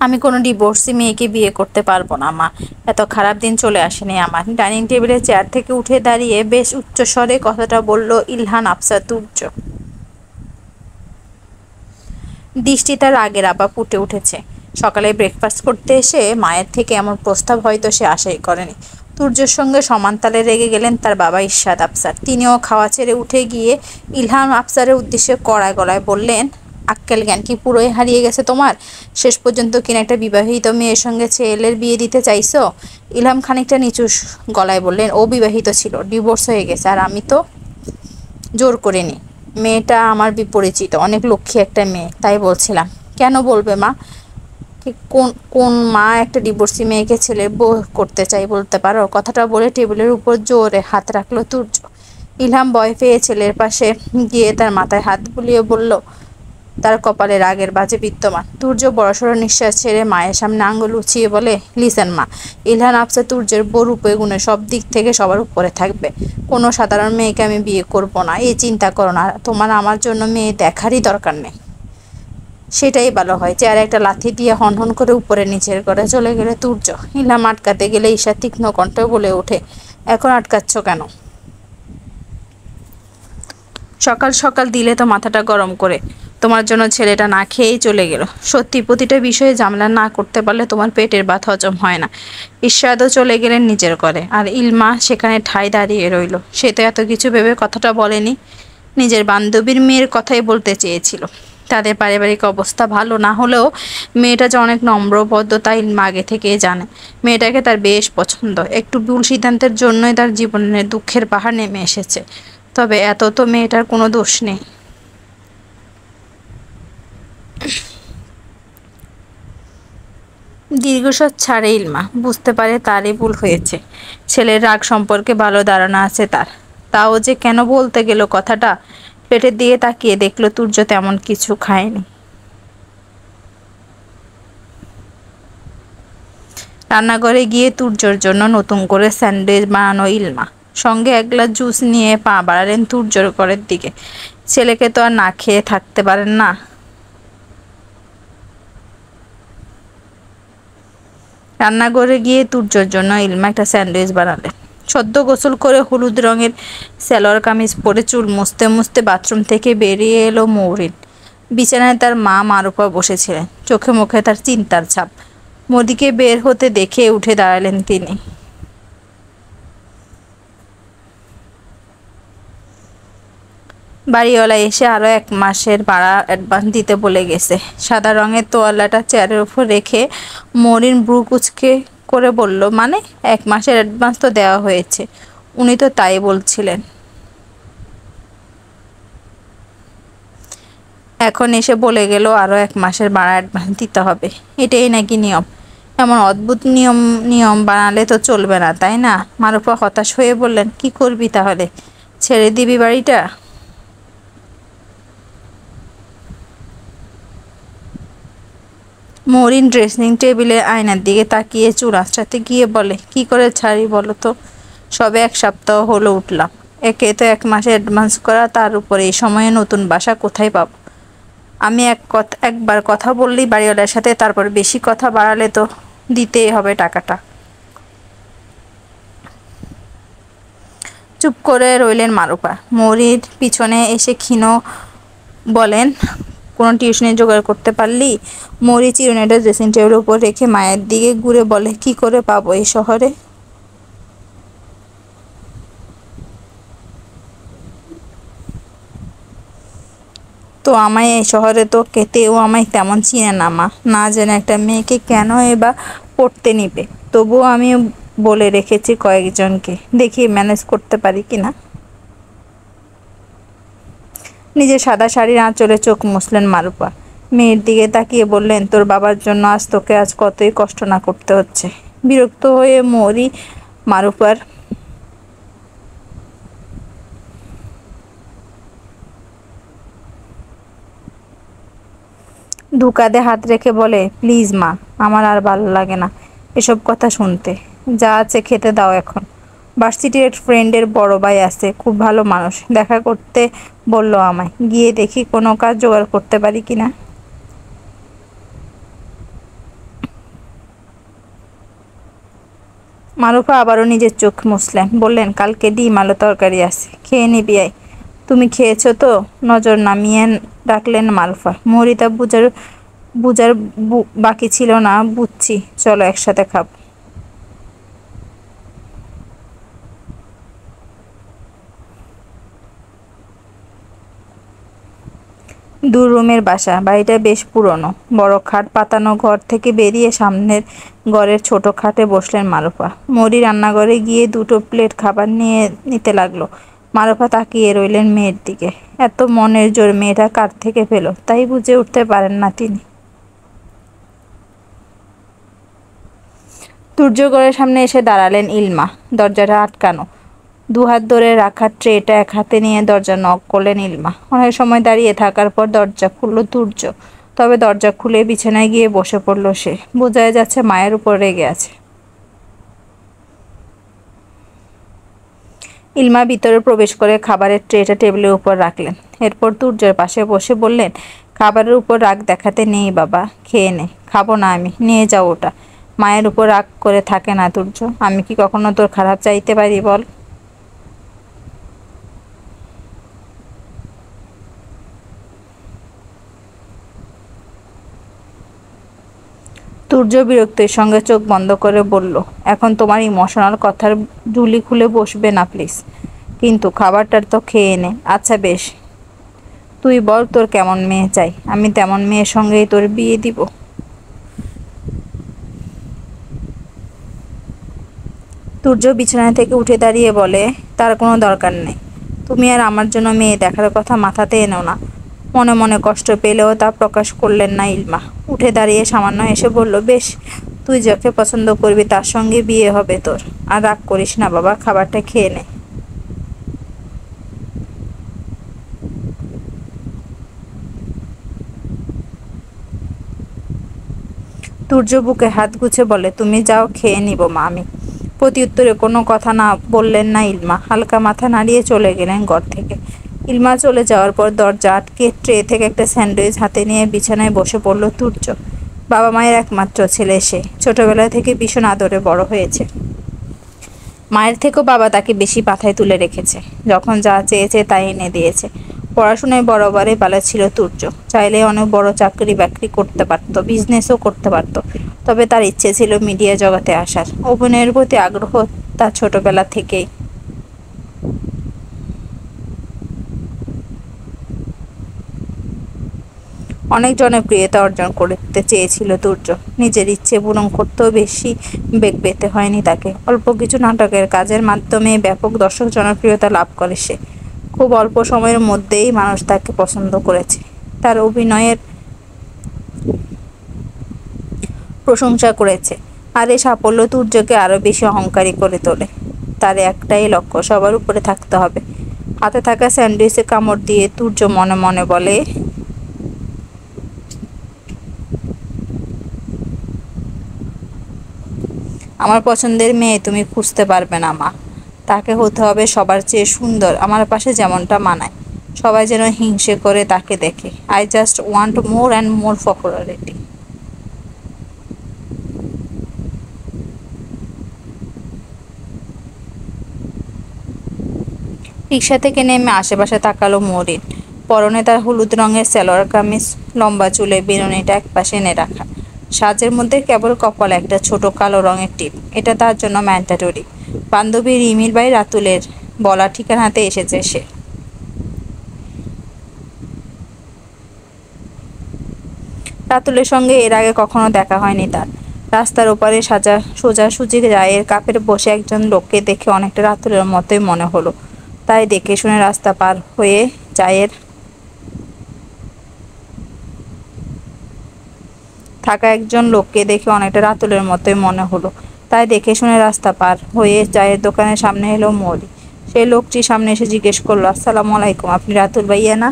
আমি কোনো ডিভোর্সি মেয়েকে বিয়ে করতে পারবো না মা। এত খারাপ দিন চলে আসেনি আমার। ডাইনিং টেবিলের চেয়ার থেকে উঠে দাঁড়িয়ে বেশ উচ্চস্বরে কথাটা বলল ইলহান আফসার তুর্য। দৃষ্টি তার আগের আবার ফুটে উঠেছে। সকালে ব্রেকফাস্ট করতে এসে মায়ের থেকে এমন প্রস্তাব হয়তো সে আশাই করেনি। তুর্যের সঙ্গে সমান তালে রেগে গেলেন তার বাবা ইরশাদ আফসার। তিনিও খাওয়া ছেড়ে উঠে গিয়ে ইলহাম আফসারের উদ্দেশ্যে কড়া গলায় বললেন, আক্কেল জ্ঞান কি পুরোই হারিয়ে গেছে তোমার? শেষ পর্যন্ত কিনা একটা বিবাহিত মেয়ের সঙ্গে ছেলের বিয়ে দিতে চাইছো? ইলহাম খানিকটা নিচু গলায় বললেন, ও বিবাহিত ছিল, ডিভোর্স হয়ে গেছে, আর আমি তো জোর করিনি। মেয়েটা আমার বিপরিচিত, অনেক লক্ষ্মী একটা মেয়ে, তাই বলছিলাম। কেন বলবে মা? কোন কোন মা একটা ডিভোর্সি মেয়েকে ছেলের বউ করতে চাই বলতে পারো? কথাটা বলে টেবিলের উপর জোরে হাত রাখলো তুর্য। ইলহাম ভয় পেয়ে ছেলের পাশে গিয়ে তার মাথায় হাত বুলিয়ে বলল, তার কপালে রাগের বাজে বিদ্যমান। তুর্য বড়সড় নিঃশ্বাস ছেড়ে মায়ের সামনে আঙুল উঁচিয়ে বলে, লিসেন মা, ইলহান আফসার তুর্যের বউ রূপে গুণে সব দিক থেকে সবার উপরে থাকবে। কোনো সাধারণ মেয়েকে আমি বিয়ে করব না, এই চিন্তা করো না। তোমার আমার জন্য মেয়ে দেখারই দরকার নেই। সেটাই ভালো হয়। চেয়ারে একটা লাথি দিয়ে হনহন করে উপরে নিচের করে চলে গেলে তুর্য। ইলহাম আটকাতে গেলে ঈশা তীক্ষ্ণ কণ্ঠে বলে ওঠে, এখন আটকাচ্ছ কেন? সকাল সকাল দিলে তো মাথাটা গরম করে। তোমার জন্য ছেলেটা না খেয়েই চলে গেল। সত্যি প্রতিটা বিষয়ে ঝামেলা না করতে পারলে তোমার পেটের ভাত হজম হয় না। ঈর্ষাদও চলে গেলেন নিজের ঘরে, আর ইলমা সেখানে ঠায় দাঁড়িয়ে রইল। সে তো এত কিছু ভেবে কথাটা বলেনি, নিজের বান্ধবীর মেয়ের কথাই বলতে চেয়েছিল। তাদের পারিবারিক অবস্থা ভালো না হলেও মেয়েটা যে অনেক নম্রভদ্র তা ইলমা আগে থেকেই জানে। মেয়েটাকে তার বেশ পছন্দ। একটু ভুল সিদ্ধান্তের জন্যই তার জীবনে দুঃখের পাহাড় নেমে এসেছে। তবে এত তো মেয়েটার কোনো দোষ নেই। দীর্ঘশ্বাস ছাড়ে ইলমা। বুঝতে পারে তারই ভুল হয়েছে। ছেলের রাগ সম্পর্কে ভালো ধারণা আছে তার। তাও যে কেন বলতে গেল কথাটা। পেটের দিকে তাকিয়ে দেখলো তুর্য তেমন কিছু খায়নি। রান্নাঘরে গিয়ে তুর্যর জন্য নতুন করে স্যান্ডউইচ বানানো ইলমা। সঙ্গে এক গ্লাস জুস নিয়ে পা বাড়ালেন তুর্যর ঘরের দিকে। ছেলেকে তো আর না খেয়ে থাকতে পারেন না। রান্নাঘরে গিয়ে তুর্যর জন্য ইলমা একটা স্যান্ডউইচ বানালেন। সদ্য গোসল করে হলুদ রঙের সালোয়ার কামিজ পরে চুল মুছতে মুছতে বাথরুম থেকে বেরিয়ে এলো মৌরিন। বিছানায় তার মা মারুফা বসেছিলেন, চোখে মুখে তার চিন্তার ছাপ। মোদিকে বের হতে দেখে উঠে দাঁড়ালেন তিনি। বাড়িওয়ালা এসে আরও 1 মাসের ভাড়া অ্যাডভান্স দিতে বলে গেছে। সাদা রঙের তোয়ালাটা চেয়ারের উপর রেখে মরিন ব্রু কুঁচকে করে বলল, মানে 1 মাসের অ্যাডভান্স তো দেওয়া হয়েছে। উনি তো তাই বলছিলেন। এখন এসে বলে গেল আরও 1 মাসের ভাড়া অ্যাডভান্স দিতে হবে। এটাই নাকি নিয়ম? এমন অদ্ভুত নিয়ম নিয়ম বানালে তো চলবে না, তাই না? মারুফা হতাশ হয়ে বললেন, কি করবি তাহলে? ছেড়ে দিবি বাড়িটা? মরিন ড্রেসিং টেবিলের আয়নার দিকে তাকিয়ে চুল আঁচড়াতে গিয়ে বলে, কি করে ছাড়ি বলো তো? সবে 1 সপ্তাহ হলো উঠলাম। একে তো 1 মাসে অ্যাডভান্স করা, তার উপরে এই সময়ে নতুন বাসা কোথায় পাবো? আমি একবার কথা বললেই বাড়িওয়ালার সাথে, তারপর বেশি কথা বাড়ালে তো দিতেই হবে টাকাটা। চুপ করে রইলেন মারুফা। মৌরির পিছনে এসে ক্ষীণ বলেন, কোনো টিউশনি জোগাড় করতে পারলি? মৌরি চিরুনিটা ড্রেসিং টেবিলের উপর রেখে মায়ের দিকে ঘুরে বলে, কি করে পাবো এই শহরে? তো আমায় এই শহরে তো কেতেও আমায় তেমন চিনে না মা। না জেনে একটা মেয়েকে কেন এবার পড়তে নিবে? তবুও আমি বলে রেখেছি কয়েকজনকে, দেখি ম্যানেজ করতে পারি কিনা। নিজের সাদা শাড়ির আঁচলে চোখ মুছলেন মারুফা। মেয়ের দিকে তাকিয়ে বললেন, তোর বাবার জন্য তোকে আজ কতই কষ্ট না করতে হচ্ছে। বিরক্ত হয়ে মৌরি মারুফার ধুকাতে হাত রেখে বলে, প্লিজ মা, আমার আর ভালো লাগে না এসব কথা শুনতে। যা আছে খেতে দাও এখন। ভার্সিটির এক ফ্রেন্ডের বড় ভাই আছে, খুব ভালো মানুষ, দেখা করতে বলল আমায়। গিয়ে দেখি কোনো কাজ জোগাড় করতে পারি কিনা। মারুফা আবারও নিজের চোখ মুছলেন, বললেন, কালকে ডিম আলু তরকারি আছে, খেয়ে নিবি আয়। তুমি খেয়েছো তো? নজর নামিয়ে ডাকলেন মারুফা। মরিতা বুঝার বুঝার বাকি ছিল না। বুঝছি, চলো একসাথে খাব। দু রুমের বাসা, বাড়িটা বেশ পুরনো। বড় খাট পাতানো ঘর থেকে বেরিয়ে সামনের ঘরের ছোট খাটে বসলেন মারুফা। মরি রান্নাঘরে গিয়ে দুটো প্লেট খাবার নিয়ে নিতে লাগলো। মারুফা তাকিয়ে রইলেন মেয়ের দিকে। এত মনের জোর মেয়েটা কার থেকে পেল, তাই বুঝে উঠতে পারেন না তিনি। সূর্যগড়ের সামনে এসে দাঁড়ালেন ইলমা। দরজাটা আটকানো। দুহাত ধরে রাখা ট্রেটা এক হাতে নিয়ে দরজা নক করলেন ইলমা। অনেক সময় দাঁড়িয়ে থাকার পর দরজা খুলল তুর্য। তবে দরজা খুলে বিছানায় গিয়ে বসে পড়ল সে। বোঝাই যাচ্ছে মায়ের উপর রেগে আছে। ইলমা ভিতরে প্রবেশ করে খাবারের ট্রেটা টেবিলের উপর রাখলেন। এরপর তুর্যের পাশে বসে বললেন, খাবারের উপর রাগ দেখাতে নেই বাবা, খেয়ে নে। খাবো না আমি, নিয়ে যাও ওটা। মায়ের উপর রাগ করে থাকে না তুর্য। আমি কি কখনো তোর খারাপ চাইতে পারি বল? তুর্য বিরক্তির সঙ্গে চোখ বন্ধ করে বলল, এখন তোমার ইমোশনাল কথার ঝুলি খুলে বসবে না প্লিজ। কিন্তু খাবারটা তো খেয়ে নে। আচ্ছা বেশ, তুই বল তোর কেমন মেয়ে চাই, আমি তেমন মেয়ের সঙ্গেই তোর বিয়ে দিব। তুর্য বিছানা থেকে উঠে দাঁড়িয়ে বলে, তার কোনো দরকার নেই। তুমি আর আমার জন্য মেয়ে দেখার কথা মাথাতে এনো না। মনে মনে কষ্ট পেলেও তা প্রকাশ করলেন না ইলমা। উঠে দাঁড়িয়ে সামান্য এসে বলল, বেশ, তুই যাকে পছন্দ করবি তার সঙ্গে বিয়ে হবে তোর। আর রাগ করিস না বাবা, খাবারটা খেয়ে নে। তুর্য বুকে হাত গুছে বলে, তুমি যাও, খেয়ে নিব মা আমি। প্রত্যুত্তরে কোনো কথা না বললেন না ইলমা। হালকা মাথা নাড়িয়ে চলে গেলেন ঘর থেকে। ইলমা চলে যাওয়ার পর দরজা আটকে ট্রে থেকে একটা স্যান্ডউইচ হাতে নিয়ে বিছানায় বসে পড়ল তুর্য। বাবা মায়ের একমাত্র ছেলে সে। ছোটবেলা থেকে ভীষণ আদরে বড় হয়েছে। মায়ের থেকেও বাবা তাকে বেশি পাথায় তুলে রেখেছে। যখন যা চেয়েছে তাই এনে দিয়েছে। পড়াশোনায় বরাবরই ভালো ছিল তুর্য। চাইলে অনেক বড় চাকরি বাকরি করতে পারত, বিজনেসও করতে পারত। তবে তার ইচ্ছে ছিল মিডিয়া জগতে আসার। অভিনয়ের প্রতি আগ্রহ তার ছোটবেলা থেকেই। অনেক জনপ্রিয়তা অর্জন করতে চেয়েছিল তুর্য। নিজের ইচ্ছে পূরণ করতেও বেশি বেগ পেতে হয়নি তাকে। অল্প কিছু নাটকের কাজের মাধ্যমে ব্যাপক দর্শক জনপ্রিয়তা লাভ করে সে। খুব অল্প সময়ের মধ্যেই মানুষ তাকে পছন্দ করেছে। তার অভিনয়ের প্রশংসা করেছে। আর এই সাফল্য তুর্যকে আরো বেশি অহংকারী করে তোলে। তার একটাই লক্ষ্য, সবার উপরে থাকতে হবে। হাতে থাকা স্যান্ডউইচে কামড় দিয়ে তুর্য মনে মনে বলে, আমার পছন্দের মেয়ে তুমি খুঁজতে পারবে না মা। তাকে হতে হবে সবার চেয়ে সুন্দর, আমার পাশে যেমনটা মানায়। সবাই যেন হিংসে করে তাকে দেখে। I just want more and more popularity. Rickshaw থেকে নেমে আশেপাশে তাকালো মরিন। পরনে তার হলুদ রঙের সালোয়ার কামিজ, লম্বা চুলে বিনুনিটা একপাশে এনে রাখা। সাজের মধ্যে কেবল কপালে একটা ছোট কালো রঙের টিপ। এটা তার জন্য ম্যান্ডেটরি। বান্ধবী রিমির বাই রাতুলের বলা ঠিকানাতে এসেছে সে। রাতুলের সঙ্গে এর আগে কখনো দেখা হয়নি তার। রাস্তার ওপারে সোজাসুজি রায়ের কাপের বসে একজন লোককে দেখে অনেকটা রাতুলের মতোই মনে হলো। তাই দেখে শুনে রাস্তা পার হয়ে চায়ের থাকা একজন লোককে দেখে অনেকটা রাতুলের মতোই মনে হলো। তাই দেখে শুনে রাস্তা পার হয়ে চায়ের দোকানের সামনে এলো মৌরি। সেই লোকটি সামনে এসে জিজ্ঞেস করলো, আসসালামু আলাইকুম, আপনি রাতুল ভাইয়া না?